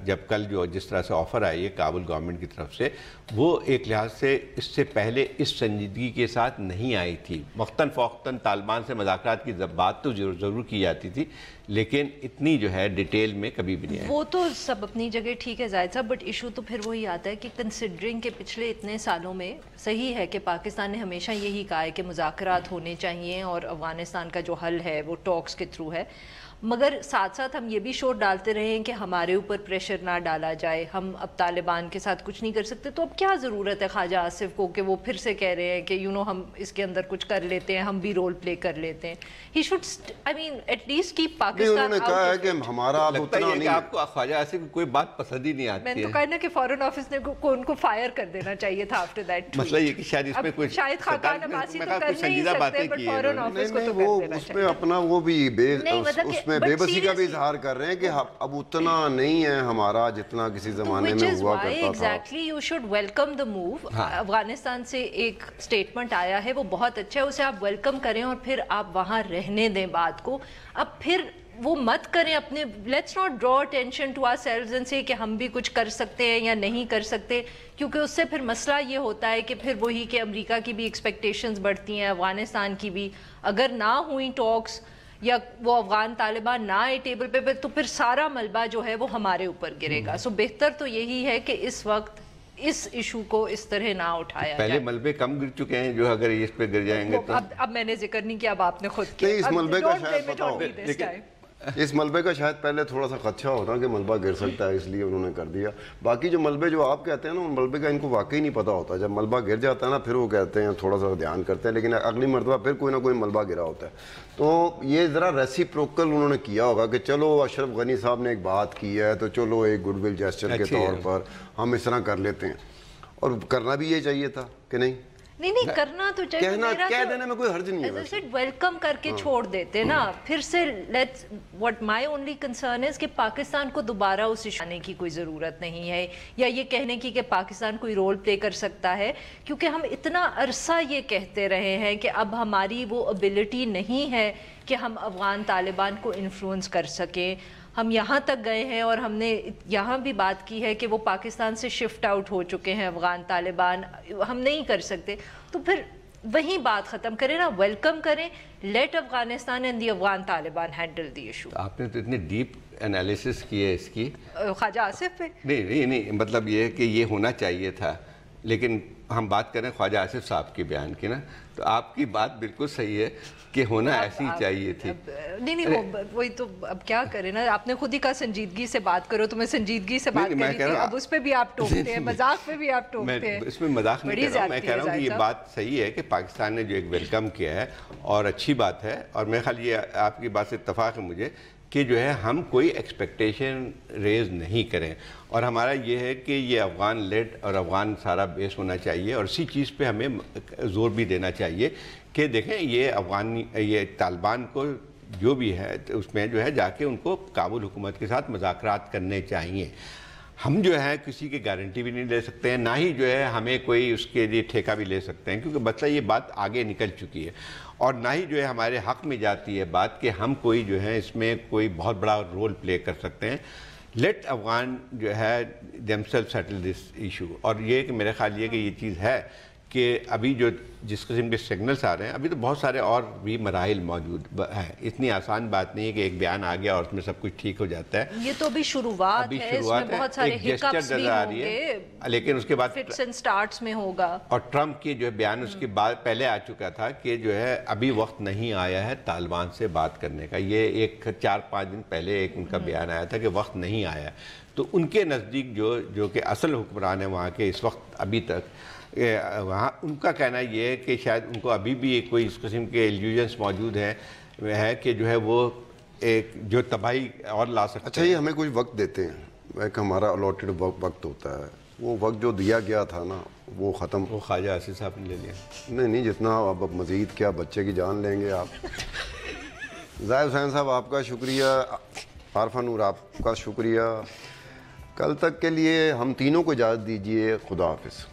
جب کل جو جس طرح سے آفر آئی ہے کابل گورنمنٹ کی طرف سے, وہ ایک لحاظ سے اس سے پہلے اس سنجیدگی کے ساتھ نہیں آئی تھی. وقتاً فوقتاً طالبان سے مذاکرات کی بات تو ضرور کی جاتی تھی, لیکن اتنی جو ہے ڈیٹیل میں کبھی بھی نہیں آئی. وہ تو سب اپنی جگہ ٹھیک ہے زاہد صاحب, بٹ ایشو تو پھر وہی آتا ہے کہ کنسیڈرنگ کہ پچھلے اتنے سالوں میں صحیح ہے کہ پاکستان نے ہمیشہ یہی کہا ہے کہ مذاکرات ہونے چاہیے اور افغانستان کا جو حل ہے وہ ٹاکس کے تھرو ہے, مگر ساتھ ساتھ ہم یہ بھی شور ڈالتے رہے ہیں کہ ہمارے اوپر پریشر نہ ڈالا جائے, ہم اب طالبان کے ساتھ کچھ نہیں کر سکتے. تو اب کیا ضرورت ہے خواجہ آصف کو کہ وہ پھر سے کہہ رہے ہیں کہ ہم اس کے اندر کچھ کر لیتے ہیں, ہم بھی رول پلے کر لیتے ہیں. He should I mean at least keep Pakistan. انہوں نے کہا ہے کہ ہمارا اب اتنا نہیں. آپ کو خواجہ آصف کی کوئی بات پسند ہی نہیں آتی ہے. میں تو کہا نا کہ فارن آفس نے ان کو فائر کر دینا چاہیے تھا آفٹر دیٹ. مسئلہ یہ کہ شاید اس میں کچھ شاید خاقان عباسی تو کر نہیں سکتے, بٹ فارن آفس کو تو کر دینا اس میں اپنا وہ بھی اس میں بے بسی کا بھی اظہار کر رہے ہیں کہ اب اتنا نہیں ہے ہمارا جتنا کسی زمانے میں ہوا کرتا تھا. Exactly you should welcome the move. Afghanistan سے ایک اسٹیٹمنٹ آیا ہے وہ بہت اچھا ہے, اسے آپ ویلکم کریں اور پھر آپ وہاں رہنے دیں بات کو. اب پھر وہ مت کریں اپنے, let's not draw attention to ourselves and سے کہ ہم بھی کچھ کر سکتے ہیں یا نہیں کر سکتے, کیونکہ اس سے پھر مسئلہ یہ ہوتا ہے کہ پھر وہی کہ امریکہ کی بھی ایکسپیکٹیشنز بڑھتی ہیں, افغانستان کی بھی. اگر نہ ہوئی ٹاکس یا وہ افغان طالبان نہ آئے ٹیبل پہ تو پھر سارا ملبہ جو ہے وہ ہمارے اوپر گرے گا. سو بہتر تو یہی ہے کہ اس وقت اس ایشو کو اس طرح نہ اٹھایا پہلے ملبے کم گر چکے ہیں جو اگر اس پہ گر جائیں گے تو اب میں نے ذکر نہیں کیا, اب آپ نے خود کیا. اس ملبے کا شاید پتہ ہو, اس ملبے کا شاید پہلے تھوڑا سا خدشہ ہوتا کہ ملبہ گر سکتا ہے, اس لیے انہوں نے کر دیا. باقی جو ملبے جو آپ کہتے ہیں نا, ان ملبے کا ان کو واقعی نہیں پتہ ہوتا. جب ملبہ گر جاتا ہے نا پھر وہ کہتے ہیں تھوڑا سا دھیان کرتے ہیں, لیکن اگلی مرتبہ پھر کوئی نہ کوئی ملبہ گرا ہوتا ہے. تو یہ ذرا ریسیپروکل انہوں نے کیا ہوگا کہ چلو اشرف غنی صاحب نے ایک بات کی ہے تو چلو ایک گڈ ول جیسچر کے طور پر ہم اس طرح کر لیتے ہیں. اور کرنا بھی یہ چاہیے تھا کہ نہیں نہیں کرنا تو چاہیے, کہہ دینے میں کوئی حرج نہیں ہے. ویلکم کر کے چھوڑ دیتے نا پھر سے. Let's what my only concern is کہ پاکستان کو دوبارہ اس آنے کی کوئی ضرورت نہیں ہے, یا یہ کہنے کی کہ پاکستان کوئی رول پلے کر سکتا ہے, کیونکہ ہم اتنا عرصہ یہ کہتے رہے ہیں کہ اب ہماری وہ ابیلٹی نہیں ہے کہ ہم افغان طالبان کو انفلوئنس کر سکیں. ہم یہاں تک گئے ہیں اور ہم نے یہاں بھی بات کی ہے کہ وہ پاکستان سے شفٹ آؤٹ ہو چکے ہیں افغان طالبان, ہم نہیں کر سکتے. تو پھر وہیں بات ختم کریں نا, ویلکم کریں, let Afghanistan and the Afghan Taliban handle the issue. آپ نے تو اتنے ڈیپ انالیسس کی ہے اس کی خواجہ آصف پہ. نہیں مطلب یہ ہے کہ یہ ہونا چاہیے تھا, لیکن ہم بات کریں خواجہ آصف صاحب کے بیان کی نا, تو آپ کی بات بالکل صحیح ہے کہ ہونا ایسی چاہیے تھی. نہیں وہی تو اب کیا کریں نا, آپ نے خود ہی کہا سنجیدگی سے بات کرو, تو میں سنجیدگی سے بات کر رہی تھی. اب اس پہ بھی آپ ٹوکتے ہیں, مذاق پہ بھی آپ ٹوکتے ہیں. اس میں مذاق نہیں کر رہا ہوں, میں کہہ رہا ہوں کہ یہ بات صحیح ہے کہ پاکستان نے جو ایک ویلکم کیا ہے اور اچھی بات ہے, اور میرے خیال یہ آپ کی بات سے اتفاق ہے مجھے کہ جو ہے ہم کوئی ایکسپیکٹیشن ریز نہیں کریں, اور ہمارا یہ ہے کہ یہ افغان لیڈ اور افغان سارا بیس ہونا چاہیے, اور اسی چیز پہ ہمیں زور بھی دینا چاہیے کہ دیکھیں یہ طالبان کو جو بھی ہے اس میں جو ہے جا کے ان کو کابل حکومت کے ساتھ مذاکرات کرنے چاہیے. ہم جو ہے کسی کی گارنٹی بھی نہیں لے سکتے ہیں, نہ ہی جو ہے ہمیں کوئی اس کے لیے ٹھیکہ بھی لے سکتے ہیں, کیونکہ مسئلہ یہ بات آگے نکل چکی ہے, اور نہ ہی جو ہے ہمارے حق میں جاتی ہے بات کہ ہم کوئی جو ہے اس میں کوئی بہت بڑا رول پلے کر سکتے ہیں. لیٹ افغان جو ہے themselves settle this issue. اور یہ کہ میرے خیال یہ کہ یہ چیز ہے کہ ابھی جو جس قسم کے سگنلز آ رہے ہیں, ابھی تو بہت سارے اور بھی مراحل موجود ہیں. اتنی آسان بات نہیں ہے کہ ایک بیان آ گیا اور اس میں سب کچھ ٹھیک ہو جاتا ہے. یہ تو ابھی شروعات ہے, اس میں بہت سارے ہکپس بھی ہوں گے, لیکن اس کے بعد فٹس اینڈ سٹارٹس میں ہوگا. اور ٹرمپ کی جو بیان اس کے بعد پہلے آ چکا تھا کہ جو ہے ابھی وقت نہیں آیا ہے طالبان سے بات کرنے کا. یہ ایک 4-5 دن پہلے ایک ان کا بیان آیا تھا کہ وقت نہیں آیا. تو ان کے نزدیک جو کہ اصل حکمران ہیں وہاں کے اس وقت ابھی تک, وہاں ان کا کہنا یہ ہے کہ شاید ان کو ابھی بھی کوئی اس قسم کے ایلیوژنس موجود ہیں کہ جو ہے وہ ایک جو تباہی اور لا سکتے ہیں. اچھا, یہ ہمیں کچھ وقت دیتے ہیں, ایک ہمارا الاٹڈ وقت ہوتا ہے, وہ وقت جو دیا گیا تھا نا وہ ختم. وہ خواجہ آصف صاحب نے لے لیا. نہیں جتنا اب مزید کیا بچے کی جان لیں گے آپ. زاہد حسین صاحب آپ کا شکریہ, عارفہ نور آپ کا شکریہ. کل تک کے لیے ہم تینوں کو اجازت دیجیے. خدا حافظ.